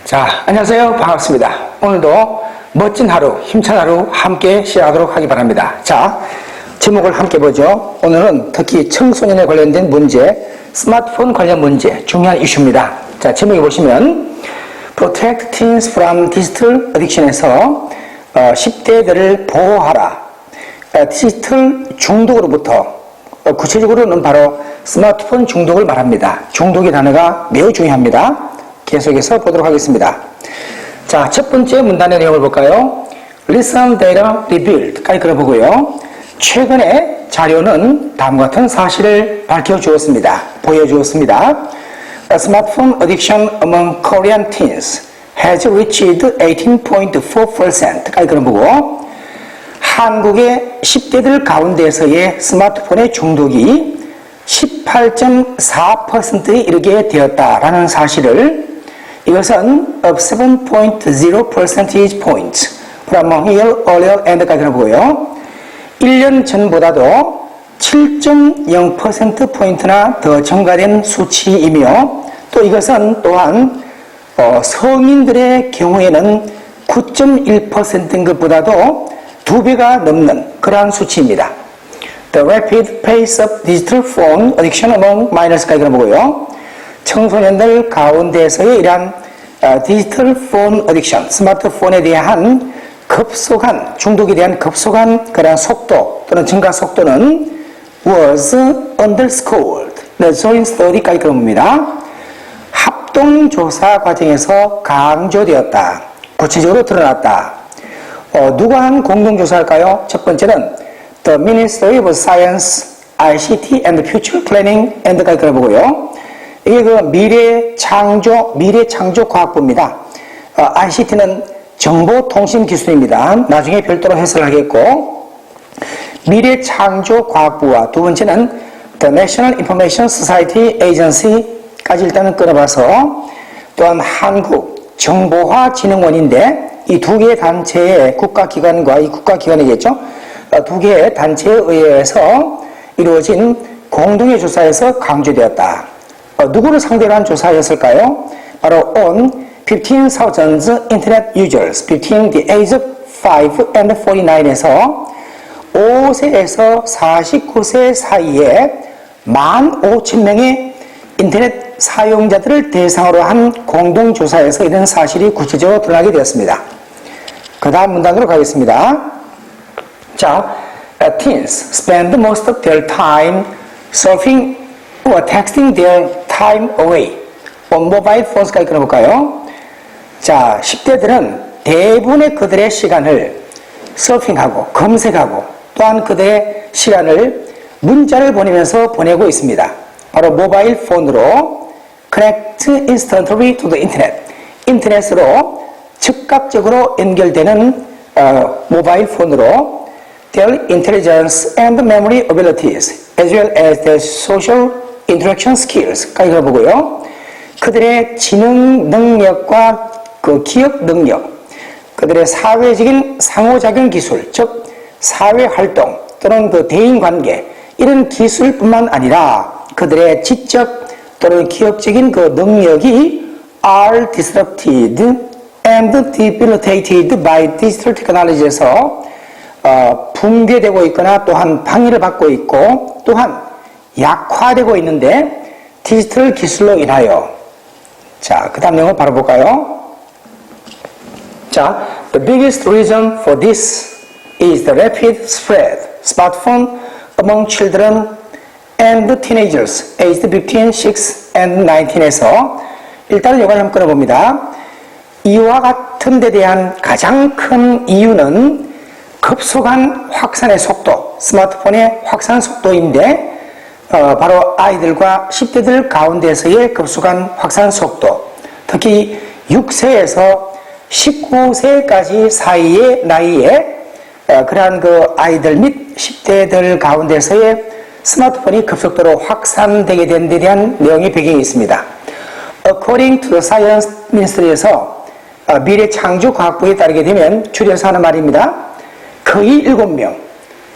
자, 안녕하세요. 반갑습니다. 오늘도 멋진 하루, 힘찬 하루 함께 시작하도록 하기 바랍니다. 자, 제목을 함께 보죠. 오늘은 특히 청소년에 관련된 문제, 스마트폰 관련 문제, 중요한 이슈입니다. 자, 제목에 보시면 Protect Teens from Digital Addiction에서 10대들을 보호하라. 디지털 중독으로부터 구체적으로는 바로 스마트폰 중독을 말합니다. 중독의 단어가 매우 중요합니다. 계속해서 보도록 하겠습니다. 자, 첫 번째 문단의 내용을 볼까요? Recent data revealed.까지 들어보고요. 최근에 자료는 다음과 같은 사실을 밝혀주었습니다. 보여주었습니다. A smartphone addiction among Korean teens has reached 18.4%까지 들어보고 한국의 10대들 가운데서의 스마트폰의 중독이 18.4%에 이르게 되었다라는 사실을 이것은 up 7.0 percentage points from a year earlier and까지 들어보고요. 1년 전보다도 7.0%포인트나 더 증가된 수치이며 또 이것은 또한 성인들의 경우에는 9.1%인 것보다도 2배가 넘는 그러한 수치입니다. The rapid pace of digital phone addiction among minors까지 들어보고요. 청소년들 가운데서의 이러한 디지털 폰 어딕션, 스마트폰에 대한 급속한, 중독에 대한 급속한 그런 속도 또는 증가 속도는 was underscored, the joint study까지 들어봅니다. 합동조사 과정에서 강조되었다. 구체적으로 드러났다. 누가 한 공동조사일까요? 첫 번째는 The Ministry of Science, ICT and Future Planning and까지 들어보고요. 이게 그 미래창조과학부입니다. ICT는 정보통신기술입니다. 나중에 별도로 해설하겠고, 미래창조과학부와 두 번째는 The National Information Society Agency까지 일단은 끊어봐서 또한 한국정보화진흥원인데 이 두 개의 단체의 국가기관과 이 국가기관이겠죠. 두 개의 단체에 의해서 이루어진 공동의 조사에서 강조되었다. 누구를 상대로 한 조사였을까요? 바로 on 15,000 internet users between the age of 5 and 49에서 5세에서 49세 사이에 15,000명의 인터넷 사용자들을 대상으로 한 공동조사에서 이런 사실이 구체적으로 드러나게 되었습니다. 그 다음 문단으로 가겠습니다. 자, teens spend most of their time surfing or texting their time away on mobile phones까지 끊어볼까요? 자, 10대들은 대부분의 그들의 시간을 서핑하고 검색하고 또한 그들의 시간을 문자를 보내면서 보내고 있습니다. 바로 모바일 폰으로 connect instantly to the internet, 인터넷으로 즉각적으로 연결되는 모바일 폰으로 their intelligence and memory abilities as well as their social interaction skills까지 들어보고요. 그들의 지능 능력과 그 기억 능력, 그들의 사회적인 상호작용 기술, 즉 사회활동 또는 그 대인관계 이런 기술뿐만 아니라 그들의 지적 또는 기억적인 그 능력이 are disrupted and debilitated by digital technology에서 붕괴되고 있거나 또한 방해를 받고 있고 또한 약화되고 있는데 디지털 기술로 인하여. 자, 그 다음 내용을 바로 볼까요? 자, the biggest reason for this is the rapid spread smartphone among children and teenagers aged between 6 and 19에서 일단은 이걸 한번 끊어봅니다. 이와 같은 데 대한 가장 큰 이유는 급속한 확산의 속도, 스마트폰의 확산 속도인데 바로 아이들과 10대들 가운데서의 급속한 확산 속도, 특히 6세에서 19세까지 사이의 나이에 그러한 그 아이들 및 10대들 가운데서의 스마트폰이 급속도로 확산되게 된 데 대한 내용의 배경이 있습니다. According to the Science Ministry에서 미래창조과학부에 따르게 되면 줄여서 하는 말입니다. 거의 7명,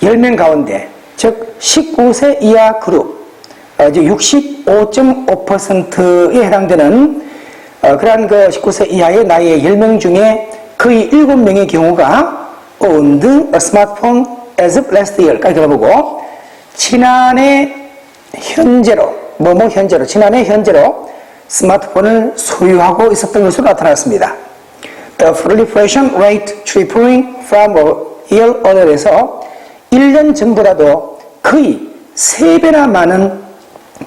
10명 가운데 즉 19세 이하 그룹 65.5%에 해당되는 그러한 그 19세 이하의 나이의 10명 중에 거의 7명의 경우가 owned a smartphone as of last year까지 들어보고 지난해 현재로 지난해 현재로 스마트폰을 소유하고 있었던 것으로 나타났습니다. The proliferation rate tripling from a year earlier에서 1년 전보다도 거의 3배나 많은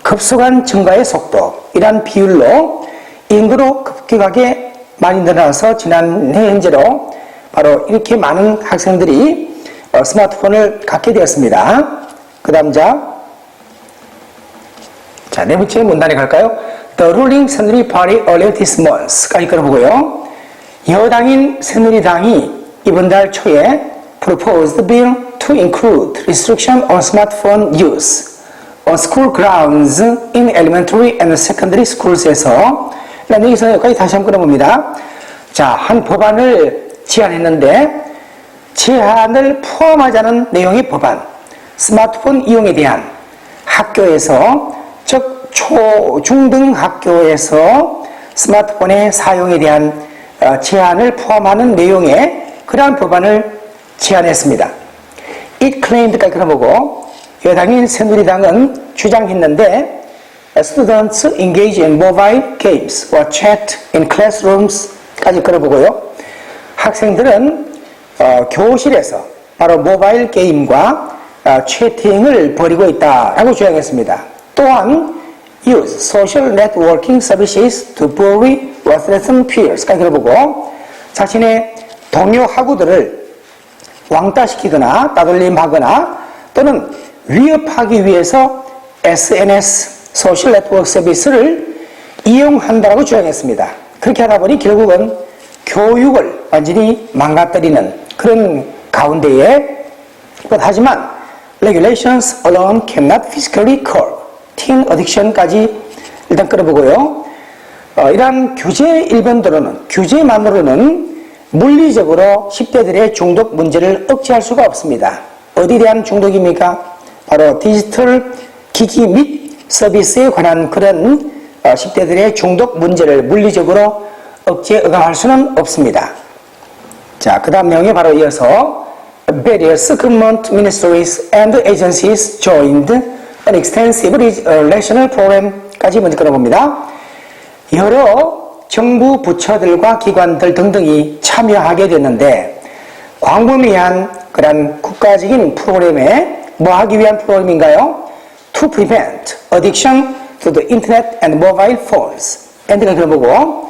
급속한 증가의 속도, 이러한 비율로 인구로 급격하게 많이 늘어나서 지난해 현재로 바로 이렇게 많은 학생들이 스마트폰을 갖게 되었습니다. 그 다음 네 번째 문단에 갈까요? The ruling Saenuri Party earlier this month까지 끌어보고요. 여당인 새누리당이 이번 달 초에 proposed bill to include restriction on smartphone use on school grounds in elementary and secondary schools.에서 여기서 여기까지 다시 한번 끌어봅니다. 한 법안을 제안했는데 제한을 포함하지 않은 내용의 법안, 스마트폰 이용에 대한 학교에서 즉 중등 학교에서 스마트폰의 사용에 대한 제한을 포함하는 내용의 그러한 법안을 제안했습니다. It claimed까지 끌어보고 여당인 새누리당은 주장했는데 Students engage in mobile games or chat in classrooms 까지 끌어보고요. 학생들은 교실에서 바로 모바일 게임과 채팅을 벌이고 있다라고 주장했습니다. 또한 use social networking services to bully or threaten peers까지 들어보고 자신의 동료 학우들을 왕따시키거나 따돌림하거나 또는 위협하기 위해서 SNS 소셜 네트워크 서비스를 이용한다고 주장했습니다. 그렇게 하다 보니 결국은 교육을 완전히 망가뜨리는 그런 가운데에 하지만 regulations alone cannot physically curb teen addiction까지 일단 끌어보고요. 이러한 규제만으로는 물리적으로 10대들의 중독 문제를 억제할 수가 없습니다. 어디에 대한 중독입니까? 바로 디지털 기기 및 서비스에 관한 그런 10대들의 중독 문제를 물리적으로 억제, 억압할 수는 없습니다. 그 다음 내용에 바로 이어서 various government ministries and agencies joined an extensive relational program까지 먼저 끌어봅니다. 여러 정부 부처들과 기관들 등등이 참여하게 됐는데 광범위한 그런 국가적인 프로그램에 뭐 하기 위한 프로그램인가요? To prevent addiction to the internet and mobile phones. 엔딩을 들어보고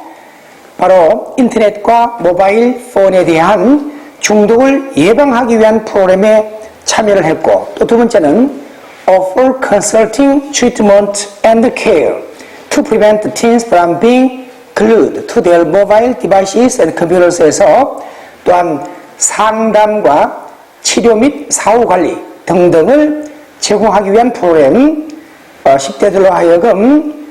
바로 인터넷과 모바일 폰에 대한 중독을 예방하기 위한 프로그램에 참여를 했고 또 두 번째는 offer consulting, treatment and care to prevent teens from being glued to their mobile devices and computers에서 또한 상담과 치료 및 사후관리 등등을 제공하기 위한 프로그램 10대들로 하여금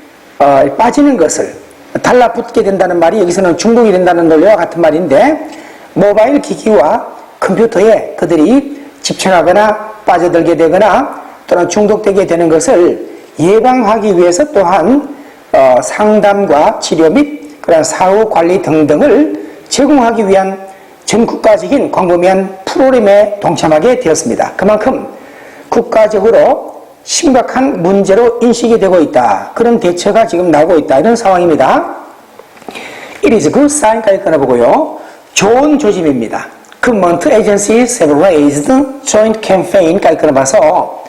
빠지는 것을 달라붙게 된다는 말이 여기서는 중독이 된다는 논리와 같은 말인데 모바일 기기와 컴퓨터에 그들이 집착하거나 빠져들게 되거나 또는 중독되게 되는 것을 예방하기 위해서 또한 상담과 치료 및 그런 사후관리 등등을 제공하기 위한 전국가적인 광범위한 프로그램에 동참하게 되었습니다. 그만큼 국가적으로 심각한 문제로 인식이 되고 있다. 그런 대처가 지금 나오고 있다. 이런 상황입니다. It is a good sign까지 끊어보고요. 좋은 조짐입니다. Government agencies have raised joint campaign까지 끊어봐서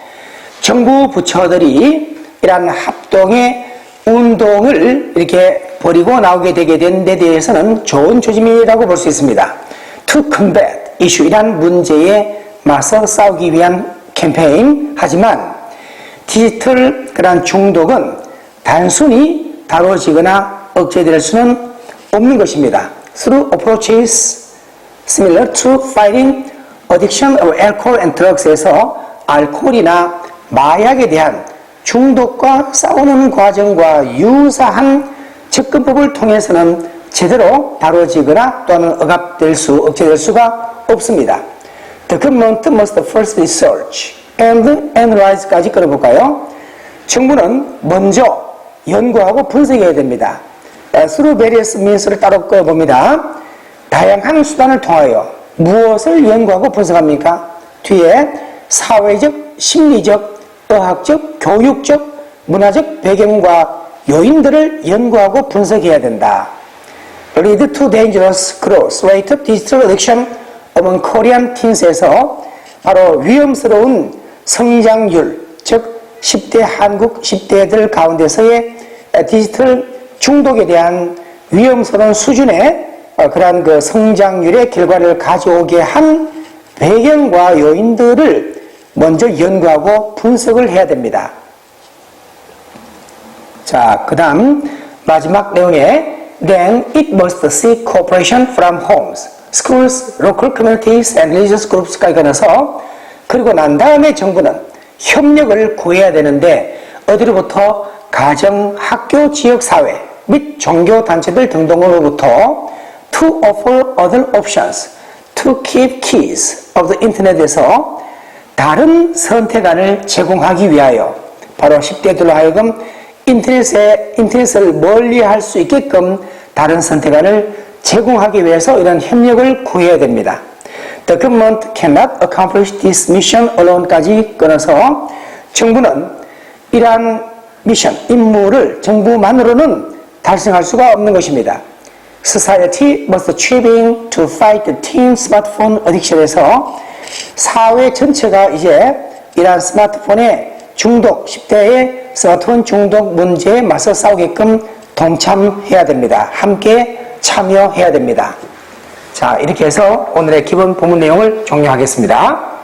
정부 부처들이 이러한 합동의 운동을 이렇게 벌이고 나오게 되게 된 데 대해서는 좋은 조짐이라고 볼 수 있습니다. To combat issue, 이란 문제에 맞서 싸우기 위한 캠페인. 하지만 디지털 그런 중독은 단순히 다뤄지거나 억제될 수는 없는 것입니다. Through approaches similar to fighting addiction of alcohol and drugs에서 알코올이나 마약에 대한 중독과 싸우는 과정과 유사한 접근법을 통해서는 제대로 다뤄지거나 또는 억제될 수가 없습니다. The government must first research and analyze까지 끌어볼까요? 정부는 먼저 연구하고 분석해야 됩니다. through various means를 따로 봅니다. 다양한 수단을 통하여 무엇을 연구하고 분석합니까? 뒤에 사회적, 심리적, 의학적, 교육적, 문화적 배경과 요인들을 연구하고 분석해야 된다. Lead to dangerous growth rate of digital addiction among Korean teens에서 바로 위험스러운 성장률, 즉 10대 한국 10대들 가운데서의 디지털 중독에 대한 위험스러운 수준의 그러한 그 성장률의 결과를 가져오게 한 배경과 요인들을 먼저 연구하고 분석을 해야 됩니다. 자, 그 다음 마지막 내용에 Then it must seek cooperation from homes, schools, local communities and religious groups까지 가서 그리고 난 다음에 정부는 협력을 구해야 되는데 어디로부터? 가정, 학교, 지역사회 및 종교단체들 등등으로부터 to offer other options, to keep keys of the internet에서 다른 선택안을 제공하기 위하여 바로 10대들로 하여금 인터넷을 멀리할 수 있게끔 다른 선택안을 제공하기 위해서 이런 협력을 구해야 됩니다. The government cannot accomplish this mission alone까지 끊어서 정부는 이러한 미션, 임무를 정부만으로는 달성할 수가 없는 것입니다. Society must chip in to fight the teen smartphone addiction에서 사회 전체가 이제 이러한 스마트폰의 중독, 10대의 스마트폰 중독 문제에 맞서 싸우게끔 동참해야 됩니다. 함께 참여해야 됩니다. 자, 이렇게 해서 오늘의 기본 본문 내용을 종료하겠습니다.